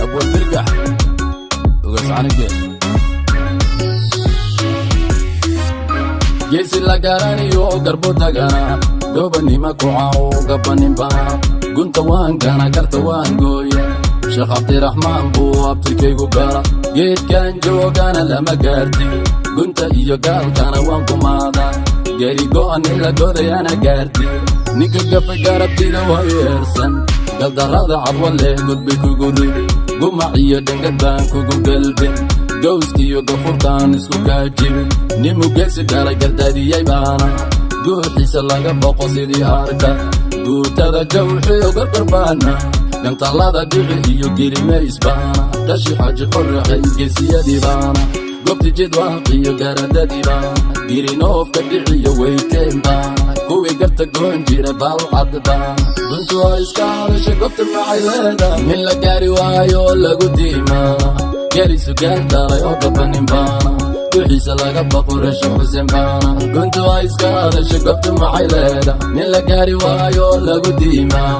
أبو البرقع وقص عنك جيسي لقاراني يو قربو دقانا دوبني ما كوعاو قبني با قنت وان كان كرت وان قويا شيخ عبد الرحمن بو abtikaygu gara geedkan joogana lama gaarti gunta iyo gaalkana waan kumaada gari go'ani la godayana gaarti ninka gafay garabtida waa yeersan galdarrada cadwa leh gudbay kugu ridi gumac iyo dhangad baan kugu galbin gowskiyo gafurtaan isku kaajibin nimu geesi dhalay gardaadiyay baana guuxiisa laga boqo sidii arka guutada jawxiyo garbarbaana gantalada dhici iyo girimays baana dhashi xaji qorraxay geesiyadii baana gobti jidwaaq iyo garadadii baana girinoofka dhiciyo weyteen baana kuwii garta goon jira baalcad baana duntu waa iska hadasha gobta maxay leedahay min la gaari waayo lagu diimaa garisu gaaldalay oo gabanin baana duxiisa laga baqo rasho xuseen baana guntu waa iska hadasha gobta maxay leedahay min la gaari waayo lagu diimaa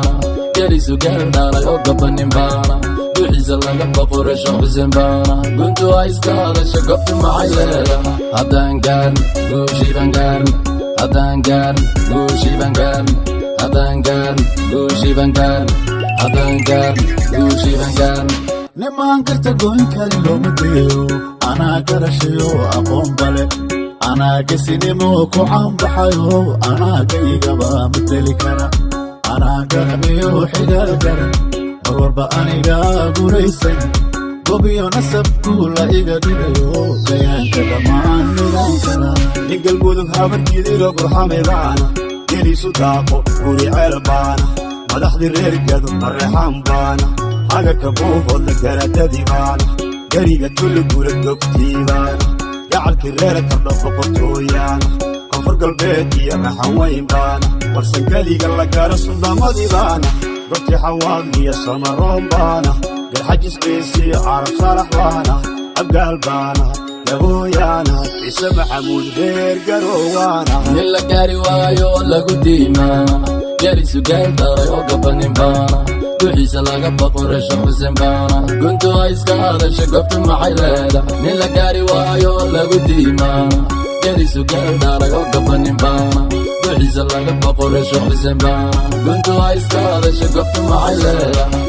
garisu gaaldalay oo gabanin baana duxiisa laga baqo rasho xuseen baana guntu waa iska hadasha gobta maxay leedahay haddaan gaarn guushiiban gaarn haddaan gaarn guushiiban gaarn haddaan gaarn guushiiban gaarn haddaan gaarn guushiiban gaarn nimaan karta goyn kari looma deeyo anaa garashayo aqoon bale anaa gesinimo ku caanbaxayo anaa gaygaba mateli kara anaa garamiyo xigaal garan marwarba aniga guraysan gobiyo nasabku la iga dhigayo gayaanka dhammaan nidan kara ningal mudug habarkiidiro gurxamay baana geliisu daaqo guri ceel baana madaxdii reer gado mareexaan baana hagarka buuhoodla garadadii baana gariga tulli gura gogtii baana gacalkii reera kardho boqortooyaana koonfur galbeed iyo raxaweyn baana warsangaliga la gaara suldamadii baana gobtii xawaadliya samaroon baana garxajisqiisiyo carab saalax baana abgaal baana yabooyaana ciise maxamuud reer garoowaana min la gaari waayo lagu diimaa garisu gaaldalay oo gabanin baana duxiisa laga baqo rasho xuseen baana guntu waa iska hadasha gobta maxay leedahay min la gaari waayo lagu diimaa garisu gaaldalay oo gabanin baana duxiisa laga baqo rasho xuseen baana guntu waa iska hadasha gobta maxay leedahay